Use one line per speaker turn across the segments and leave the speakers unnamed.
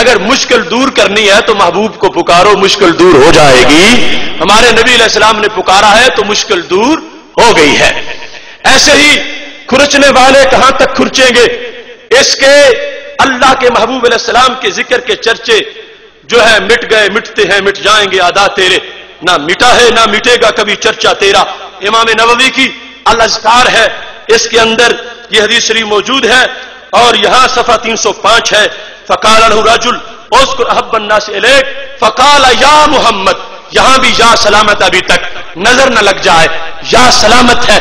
اگر مشکل دور کرنی ہے تو محبوب کو پکارو، مشکل دور ہو جائے گی۔ ہمارے نبی علیہ السلام نے پکارا ہے تو مشکل دور ہو گئی ہے۔ ایسے ہی کھرچنے والے کہاں تک کھرچیں گے؟ اس کے اللہ کے محبوب علیہ السلام کے ذکر کے چرچے جو ہے مٹ گئے، مٹتے ہیں، مٹ جائیں گے عادا تیرے، نہ مٹا ہے نہ مٹے گا کبھی چرچا تیرا۔ امام نووی کی الاذکار ہے، اس کے اندر یہ حدیث شریف موجود ہے اور یہاں صفحہ 305 ہے۔ فقال له رجل اذكر احب الناس اليك فقال یا محمد، یہاں بھی یا سلامت ابھی تک نظر نہ لگ جائے، یا سلامت ہے،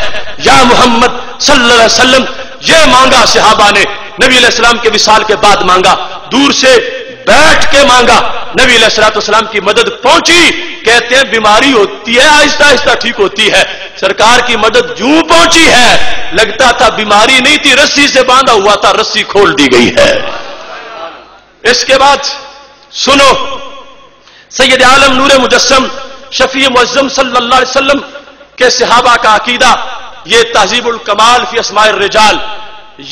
یا محمد صلی اللہ علیہ وسلم۔ یہ مانگا صحابہ نے، نبی علیہ السلام کے وصال کے بعد مانگا، دور سے بیٹھ کے مانگا، نبی علیہ السلام کی مدد پہنچی۔ کہتے ہیں بیماری ہوتی ہے آہستہ آہستہ ٹھیک ہوتی ہے، سرکار کی مدد جوں پہنچی ہے لگتا تھا بیماری نہیں تھی، رسی سے باندھا ہوا تھا، رسی کھول دی گئی ہے۔ اس کے بعد سنو، سید عالم نور مجسم شفیع معظم صلی اللہ علیہ وسلم کے صحابہ کا عقیدہ، یہ تہذیب الکمال فی اسماء الرجال،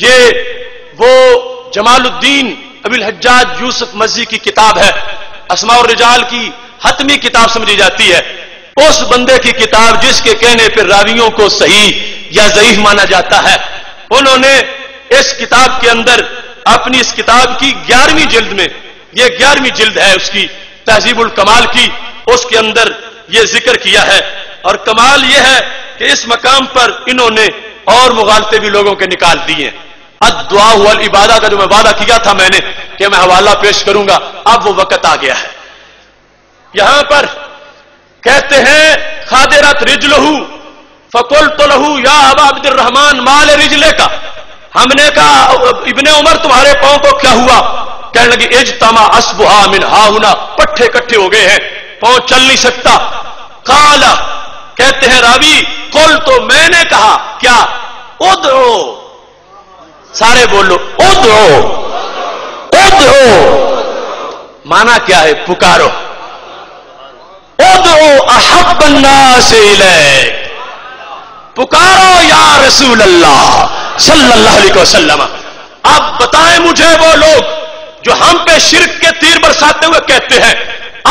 یہ وہ جمال الدین ابی الحجاج یوسف مزی کی کتاب ہے، اسماء الرجال کی حتمی کتاب سمجھی جاتی ہے، اس بندے کی کتاب جس کے کہنے پر راویوں کو صحیح یا ضعیف مانا جاتا ہے۔ انہوں نے اس کتاب کے اندر اپنی اس کتاب کی 11ویں جلد میں، یہ 11ویں جلد ہے اس کی تہذیب الکمال کی، اس کے اندر یہ ذکر کیا ہے۔ اور کمال یہ ہے کہ اس مقام پر انہوں نے اور مغالطے بھی لوگوں کے نکال دیے۔ الدعاء والعبادہ کا جو میں وعدہ کیا تھا میں نے کہ میں حوالہ پیش کروں گا، اب وہ وقت آ گیا ہے۔ یہاں پر کہتے ہیں خادرت رجلہ فقلت له یا ابا عبد الرحمن مال رجلے کا، ہم نے کہا ابن عمر تمہارے پاؤں کو کیا ہوا؟ کہنے لگی اجتمع اصبعا من ہاہنا، پٹھے کٹھے ہو گئے ہیں، پاؤں چل نہیں سکتا۔ قال، کہتے ہیں راوی قلت، تو میں نے کہا کیا؟ ادعو، سارے بولو ادعو، ادعو مانا کیا ہے؟ پکارو، ادعو احب الناس الیک، پکارو یا رسول اللہ صلی اللہ علیہ وسلم۔ اب بتائیں مجھے وہ لوگ جو ہم پہ شرک کے تیر برساتے ہوئے کہتے ہیں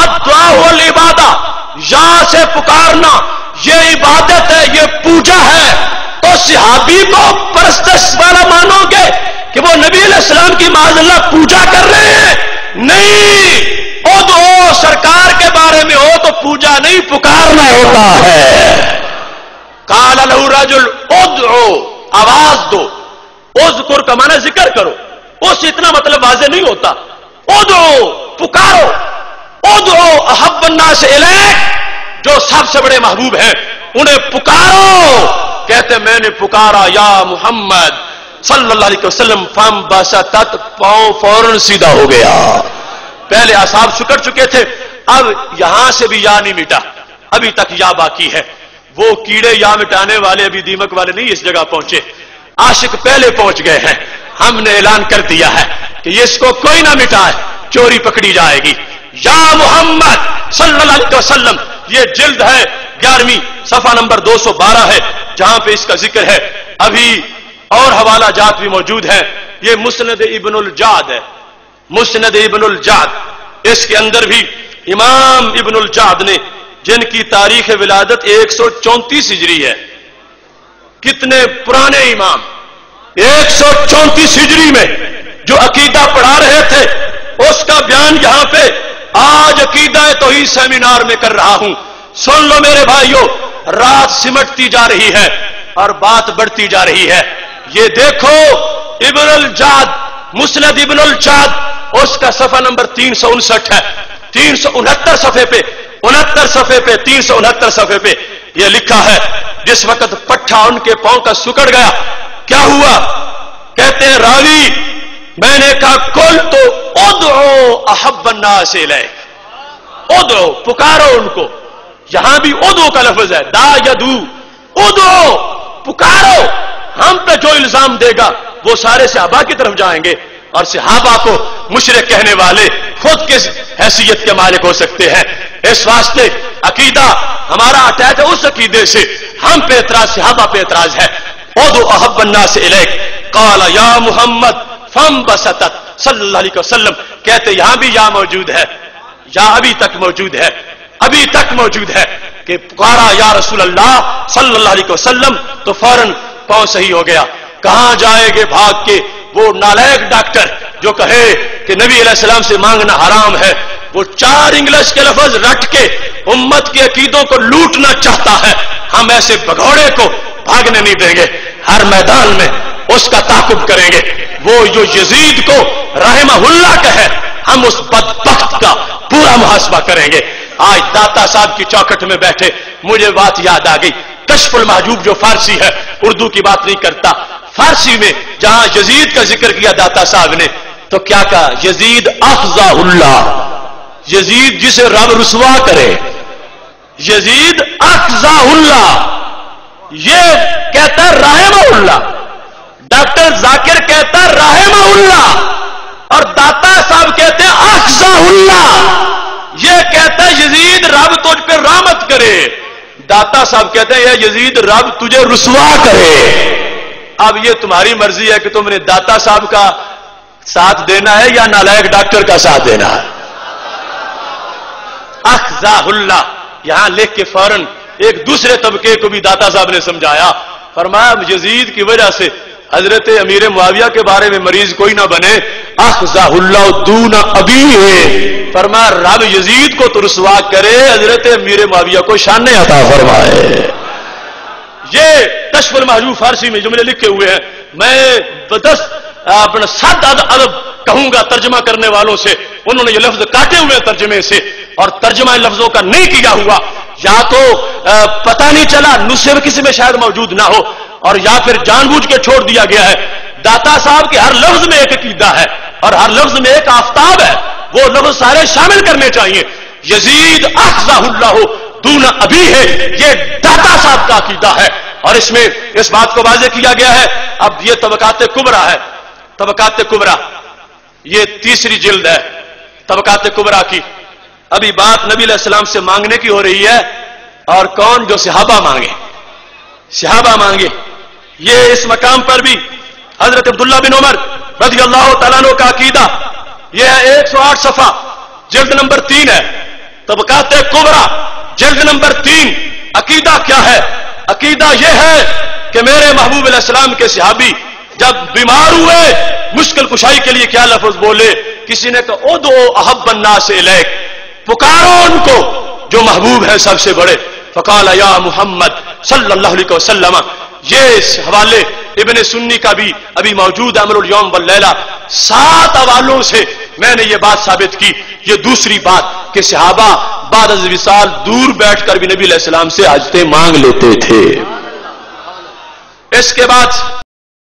الدعاء والعبادہ، یا سے پکارنا یہ عبادت ہے، یہ پوجا ہے، تو صحابی کو پرستش والا مانو گے کہ وہ نبی علیہ السلام کی معاذ اللہ پوجا کر رہے ہیں؟ نہیں، ادعو سرکار کے بارے میں ہو تو پوجا نہیں پکارنا ہوتا ہے۔ قال له رجل ادعو، آواز دو، اذکر کا معنی ذکر کرو، اس اتنا مطلب واضح نہیں ہوتا، ادعو پکارو، ادعو احب الناس الیک، جو سب سے بڑے محبوب ہیں انہیں پکارو۔ کہتے میں نے پکارا یا محمد صلی اللہ علیہ وسلم، فم بسطت، پاؤں فوراً سیدھا ہو گیا۔ پہلے اصحاب سکڑ چکے تھے، اب یہاں سے بھی یا نہیں مٹا، ابھی تک یا باقی ہے۔ وہ کیڑے یا مٹانے والے ابھی دیمک والے نہیں اس جگہ پہنچے، عاشق پہلے پہنچ گئے ہیں۔ ہم نے اعلان کر دیا ہے کہ اس کو کوئی نہ مٹائے، چوری پکڑی جائے گی۔ یا محمد صلی اللہ علیہ وسلم، یہ جلد ہے 11ویں، صفحہ نمبر 212 ہے جہاں پہ اس کا ذکر ہے۔ ابھی اور حوالہ جات بھی موجود ہیں، یہ مسند ابن الجاد ہے، مسند ابن الجاد، اس کے اندر بھی امام ابن الجاد نے، جن کی تاریخ ولادت 134 ہجری ہے، کتنے پرانے امام، 134 ہجری میں جو عقیدہ پڑھا رہے تھے اس کا بیان یہاں پہ آج عقیدہ توحید سیمینار میں کر رہا ہوں۔ سن لو میرے بھائیوں، رات سمٹتی جا رہی ہے اور بات بڑھتی جا رہی ہے۔ یہ دیکھو ابن الجاد، مسند ابن الجاد، اس کا صفحہ نمبر 359 ہے، 369 صفحے پہ، 69 صفحے پہ، 369 صفحے پہ یہ لکھا ہے، جس وقت پٹھا ان کے پاؤں کا سکڑ گیا کیا ہوا؟ کہتے ہیں راوی میں نے کہا کل تو ادعو احب الناس الیک، ادعو پکارو ان کو، یہاں بھی ادعو کا لفظ ہے، دا یدو، ادعو پکارو۔ ہم پہ جو الزام دے گا وہ سارے صحابہ کی طرف جائیں گے، اور صحابہ کو مشرک کہنے والے خود کس حیثیت کے مالک ہو سکتے ہیں؟ اس واسطے عقیدہ ہمارا اٹیچ ہے اس عقیدے سے، ہم پہ اعتراض، صحابہ پہ اعتراض ہے۔ ادعو احب الناس الیک، قال یا محمد فم بسطت صلی اللہ علیہ وسلم، کہتے یہاں بھی یا موجود ہے، یا ابھی تک موجود ہے، ابھی تک موجود ہے کہ پکارا یا رسول اللہ صلی اللہ علیہ وسلم تو فوراً پاؤں صحیح ہو گیا. کہاں جائے گے بھاگ کے وہ نالائق ڈاکٹر جو کہے کہ نبی علیہ السلام سے مانگنا حرام ہے، وہ 4 انگلش کے لفظ رٹ کے امت کے عقیدوں کو لوٹنا چاہتا ہے. ہم ایسے بگوڑے کو بھاگنے نہیں دیں گے، ہر میدان میں اس کا تعاقب کریں گے. وہ جو یزید کو رحمہ اللہ کہے، ہم اس بدبخت کا پورا محاسبہ کریں گے. آج داتا صاحب کی چوکھٹ میں بیٹھے مجھے بات یاد آ گئی. کشف المحجوب جو فارسی ہے، اردو کی بات نہیں کرتا، فارسی میں جہاں یزید کا ذکر کیا داتا صاحب نے تو کیا کہا؟ یزید اخزا اللہ، یزید جسے رب رسوا کرے، یزید اخزا اللہ. یہ کہتا ہے رحمہ اللہ، ڈاکٹر ذاکر کہتا ہے رحمہ اللہ، اور داتا صاحب کہتے ہیں اخزا اللہ. یہ کہتا ہے یزید رب تجھ پہ رحمت کرے، داتا صاحب کہتے ہیں یہ یزید رب تجھے رسوا کرے. اب یہ تمہاری مرضی ہے کہ تم نے داتا صاحب کا ساتھ دینا ہے یا نالائق ڈاکٹر کا ساتھ دینا ہے. اخزا اللہ یہاں لکھ کے فوراً ایک دوسرے طبقے کو بھی داتا صاحب نے سمجھایا. فرمایا یزید کی وجہ سے حضرت امیر معاویہ کے بارے میں مریض کوئی نہ بنے. اخزا اللہ دون ابی ہے، فرمایا رب یزید کو تو رسوا کرے، حضرت امیر معاویہ کو شان عطا فرمائے. یہ کشف المحجوب فارسی میں جملے لکھے ہوئے ہیں. میں بدس اپنا 7 ادب کہوں گا ترجمہ کرنے والوں سے، انہوں نے یہ لفظ کاٹے ہوئے ہیں ترجمے سے، اور ترجمہ ان لفظوں کا نہیں کیا ہوا. یا تو پتہ نہیں چلا، نسخے میں کسی میں شاید موجود نہ ہو، اور یا پھر جان بوجھ کے چھوڑ دیا گیا ہے. داتا صاحب کے ہر لفظ میں ایک عقیدہ ہے اور ہر لفظ میں ایک آفتاب ہے، وہ لفظ سارے شامل کرنے چاہیے. یزید اخزا اللہ دون ابی ہے، یہ داتا صاحب کا عقیدہ ہے، اور اس میں اس بات کو واضح کیا گیا ہے. اب یہ طبقات کبرا ہے، طبقات کبرا یہ 3ری جلد ہے طبقات کبرا کی. ابھی بات نبی علیہ السلام سے مانگنے کی ہو رہی ہے، اور کون؟ جو صحابہ مانگے، صحابہ مانگے. یہ اس مقام پر بھی حضرت عبداللہ بن عمر رضی اللہ تعالیٰ عنہ کا عقیدہ یہ ہے. 108 صفحہ جلد نمبر 3 ہے، طبقات کبرا جلد نمبر 3. عقیدہ کیا ہے؟ عقیدہ یہ ہے کہ میرے محبوب علیہ السلام کے صحابی جب بیمار ہوئے مشکل کشائی کے لیے کیا لفظ بولے؟ کسی نے کہا ادعو احب الناس الیک، پکارو ان کو جو محبوب ہے سب سے بڑے. فقال یا محمد صلی اللہ علیہ وسلم. یہ اس حوالے ابن سنی کا بھی ابھی موجود عمل الیوم واللیلہ. 7 حوالوں سے میں نے یہ بات ثابت کی. یہ دوسری بات کہ صحابہ بعد از وصال دور بیٹھ کر بھی نبی علیہ السلام سے حاجتیں مانگ لیتے تھے. اس کے بعد